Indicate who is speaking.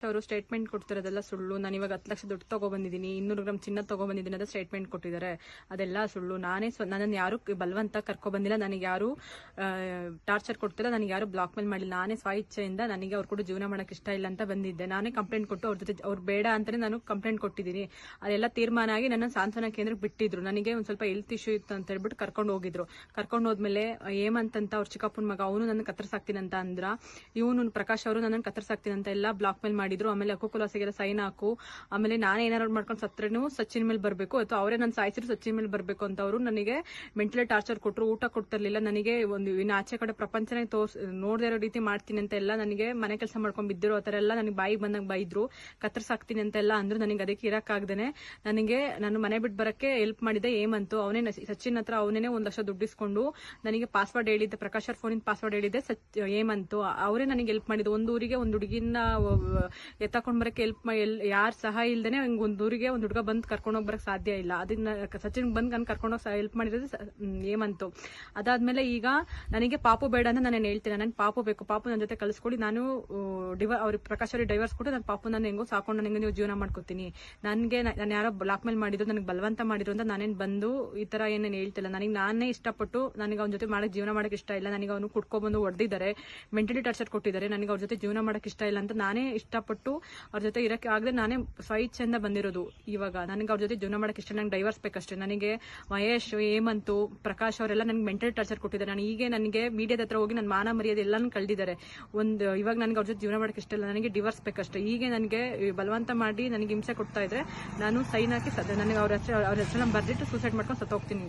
Speaker 1: ಅವರು ಸ್ಟೇಟ್ಮೆಂಟ್ ಕೊಡ್ತಿರೋದೆಲ್ಲ ಸುಳ್ಳು. ನಾನು ಇವಾಗ 10 ಲಕ್ಷ ದುಡ್ಡು ತಗೊಬಂದಿದ್ದೀನಿ, 200 ಗ್ರಾಮ್ ಚಿನ್ನ ತಗೊಬಂದಿದ್ದೀನಿ ಅಂತ ಸ್ಟೇಟ್ಮೆಂಟ್ ಕೊಟ್ಟಿದ್ದಾರೆ. ಅದೆಲ್ಲ ಸುಳ್ಳು. ನನ್ನನ್ನು ಯಾರು ಬಲವಂತ ಕರ್ಕೊಬಂದಿಲ್ಲ, ನನಗೆ ಯಾರು ಟಾರ್ಚರ್ ಕೊಡ್ತಿಲ್ಲ, ನನಗೆ ಯಾರು ಬ್ಲಾಕ್ ಮೇಲ್ ಮಾಡಿಲ್ಲ. ನಾನೇ ಸ್ವ ಇಚ್ಛೆಯಿಂದ ನನಗೆ ಅವ್ರು ಕೂಡ ಜೀವನ ಮಾಡಕ್ಕೆ ಇಷ್ಟ ಇಲ್ಲ ಅಂತ ಬಂದಿದ್ದೆ. ನಾನೇ ಕಂಪ್ಲೇಂಟ್ ಕೊಟ್ಟು ಅವ್ರ ಜೊತೆ ಅವ್ರು ಬೇಡ ಅಂತಾನೆ ನಾನು ಕಂಪ್ಲೇಂಟ್ ಕೊಟ್ಟಿದ್ದೀನಿ. ಅದೆಲ್ಲ ತೀರ್ಮಾನ ಆಗಿ ನನ್ನ ಸಾಂತ್ವನ ಕೇಂದ್ರಕ್ಕೆ ಬಿಟ್ಟಿದ್ರು. ನನಗೆ ಒಂದ್ ಸ್ವಲ್ಪ ಹೆಲ್ತ್ ಇಶ್ಯೂ ಇತ್ತು ಅಂತ ಹೇಳ್ಬಿಟ್ಟು ಕರ್ಕೊಂಡು ಹೋಗಿದ್ರು. ಕರ್ಕೊಂಡು ಹೋದ್ಮೇಲೆ ಹೇಮಂತ್ ಅವ್ರ ಚಿಕ್ಕಪ್ಪನ ಮಗ ಅವನು ನನ್ನ ಕತ್ತರಿಸಾಕ್ತೀನಿ ಅಂತ ಅಂದ್ರ, ಇವನು ಪ್ರಕಾಶ್ ಅವರು ನನ್ನ ಕತ್ತರಿಸಾಕ್ತೀನಿ ಅಂತ ಎಲ್ಲ ಬ್ಲಾಕ್ ಮೇಲ್ ಮಾಡಿದ್ರು. ಆಮೇಲೆ ಹಕ್ಕುಲಾಸೆಗೆಲ್ಲ ಸೈನ್ ಹಾಕು, ಆಮೇಲೆ ನಾನೇ ಏನಾರು ಮಾಡ್ಕೊಂಡು ಸತ್ರೇನು ಸಚಿನ್ ಮೇಲೆ ಬರಬೇಕು ಅಥವಾ ಅವರೇ ನನ್ನ ಸಾಯಿಸಿದ್ರು ಸಚಿನ್ ಮೇಲೆ ಬರಬೇಕು ಅಂತ ಅವರು ನನಗೆ ಮೆಂಟಲಿ ಟಾರ್ಚರ್ ಕೊಟ್ಟರು. ಊಟ ಕೊಡ್ತಿರ್ಲಿಲ್ಲ ನನಗೆ. ಇನ್ನು ಆಚೆ ಕಡೆ ಪ್ರಪಂಚನೇ ನೋಡದೇ ಇರೋ ರೀತಿ ಮಾಡ್ತೀನಿ ಅಂತ ಎಲ್ಲ ನನಗೆ ಮನೆ ಕೆಲಸ ಮಾಡ್ಕೊಂಡ್ ಬಿದ್ದಿರೋ ಆತರ ಎಲ್ಲ ನನಗೆ ಬಾಯಿಗೆ ಬಂದಾಗ ಬೈದ್ರು. ಕತ್ತರಿಸಾಕ್ತೀನಿ ಅಂತ ಎಲ್ಲ ಅಂದ್ರು. ನನಗೆ ಅದಕ್ಕೆ ಇರಕ್ಕಾಗ್ದೇನೆ ನನಗೆ ನಾನು ಮನೆ ಬಿಟ್ಟು ಬರಕ್ಕೆ ಹೆಲ್ಪ್ ಮಾಡಿದೆ ಹೇಮಂತ್. ಅವನೇ ಸಚಿನ್ ಹತ್ರ ಅವನೇ 1 ಲಕ್ಷ ದುಡ್ಡಿಸ್ಕೊಂಡು ನನಗೆ ಪಾಸ್ವರ್ಡ್ ಹೇಳಿದ್ದೆ, ಪ್ರಕಾಶ್ ಅವ್ರ ಫೋನಿನ ಪಾಸ್ವರ್ಡ್ ಹೇಳಿದ್ದೆ ಹೇಮಂತ್. ಅವರೇ ನನಗೆ ಹೆಲ್ಪ್ ಮಾಡಿದ್ದು. ಒಂದು ಊರಿಗೆ ಒಂದು ಹುಡುಗಿನ ಎತ್ತಾಕೊಂಡ್ ಬರಕ್ಕೆ ಹೆಲ್ಪ್ ಯಾರು ಸಹಾಯ ಇಲ್ದೇನೆ ಒಂದು ಊರಿಗೆ ಒಂದು ಹುಡುಗ ಬಂದು ಕರ್ಕೊಂಡು ಹೋಗಿ ಬರಕ್ ಸಾಧ್ಯ ಇಲ್ಲ. ಅದನ್ನ ಸಚಿನ್ ಬಂದ್ ನಾನು ಕರ್ಕೊಂಡು ಹೋಗಿ ಹೆಲ್ಪ್ ಮಾಡಿರೋದು ಹೇಮಂತ್. ಅದಾದ್ಮೇಲೆ ಈಗ ನನಗೆ ಪಾಪು ಬೇಡ ಅಂತ ನಾನು ಹೇಳ್ತೀನಿ. ನನ್ ಪಾಪು ಬೇಕು, ಪಾಪು ನನ್ನ ಜೊತೆ ಕಳಿಸ್ಕೊಡಿ. ನಾನು ಅವ್ರಿಗೆ ಪ್ರಕಾಶ್ ಅವ್ರಿಗೆ ಡೈವರ್ಸ್ ಕೊಟ್ಟು ನನ್ನ ಪಾಪು ನಾನು ಹೆಂಗೋ ಸಾಕೊಂಡು ನನಗೆ ನೀವು ಜೀವನ ಮಾಡ್ಕೋತೀನಿ. ನನಗೆ ನಾನು ಯಾರೋ ಬ್ಲಾಕ್ ಮೇಲ್ ಮಾಡಿದ್ರು, ನನಗೆ ಬಲವಂತ ಮಾಡಿದ್ರು ಅಂತ ನಾನೇನು ಬಂದು ಈ ತರ ಏನೇನು ಹೇಳ್ತಿಲ್ಲ. ನನಗೆ ನಾನೇ ಇಷ್ಟಪಟ್ಟು ನನಗೆ ಅವ್ನ ಜೊತೆ ಮಾಡಕ್ ಜೀವನ ಮಾಡಕ್ ಇಷ್ಟ ಇಲ್ಲ. ನನಗೆ ಅವನು ಕುಟ್ಕೊಬಂದು ಹೊಡೆದಿದ್ದಾರೆ, ಮೆಂಟಲಿ ಟಾರ್ಚರ್ ಕೊಟ್ಟಿದ್ದಾರೆ. ನನಗೆ ಅವ್ರ ಜೊತೆ ಜೀವನ ಮಾಡಕ್ ಇಷ್ಟ ಇಲ್ಲ ಅಂತ ನಾನೇ ಇಷ್ಟಪಟ್ಟು ಅವ್ರ ಜೊತೆ ಇರಕ್ಕೆ ಆಗದೆ ನಾನೇ ಸ್ವಇಚ್ಛೆಯಿಂದ ಬಂದಿರೋದು. ಇವಾಗ ನನಗೆ ಅವ್ರ ಜೊತೆ ಜೀವನ ಮಾಡಕ್ ಇಷ್ಟ, ನಂಗೆ ಡೈವರ್ಸ್ ಬೇಕಷ್ಟೇ. ನನಗೆ ಮಹೇಶ್, ಹೇಮಂತ್, ಪ್ರಕಾಶ್ ಅವರೆಲ್ಲ ನನಗೆ ಮೆಂಟಲಿ ಟಾರ್ಚರ್ ಕೊಟ್ಟಿದ್ದಾರೆ. ನಾನು ಈಗ ನನಗೆ ಮೀಡಿಯಾದ ಹತ್ರ ಹೋಗಿ ನನ್ನ ಮಾನ ಮರ್ಯಾದೆ ಎಲ್ಲಾನು ಕಳೆದಿದ್ದಾರೆ. ಇವಾಗ ನನಗೆ ಅವ್ರ ಜೊತೆ ಜೀವನ ಮಾಡಕ್ಕೆ ಇಷ್ಟ ಇಲ್ಲ, ನನಗೆ ಡಿವೋರ್ಸ್ ಬೇಕಷ್ಟೇ. ಈಗ ನನಗೆ ಬಲವಂತ ಮಾಡಿ ನನಗೆ ಹಿಂಸೆ ಕೊಡ್ತಾ ಇದ್ರೆ ನಾನು ಸೈನ್ ಹಾಕಿ ನನಗೆ ಅವ್ರ ಹೆಸರನ್ನ ಬರ್ದಿಟ್ಟು ಸೂಸೈಡ್ ಮಾಡ್ಕೊಂಡು ಸತ್ತೋಗ್ತೀನಿ.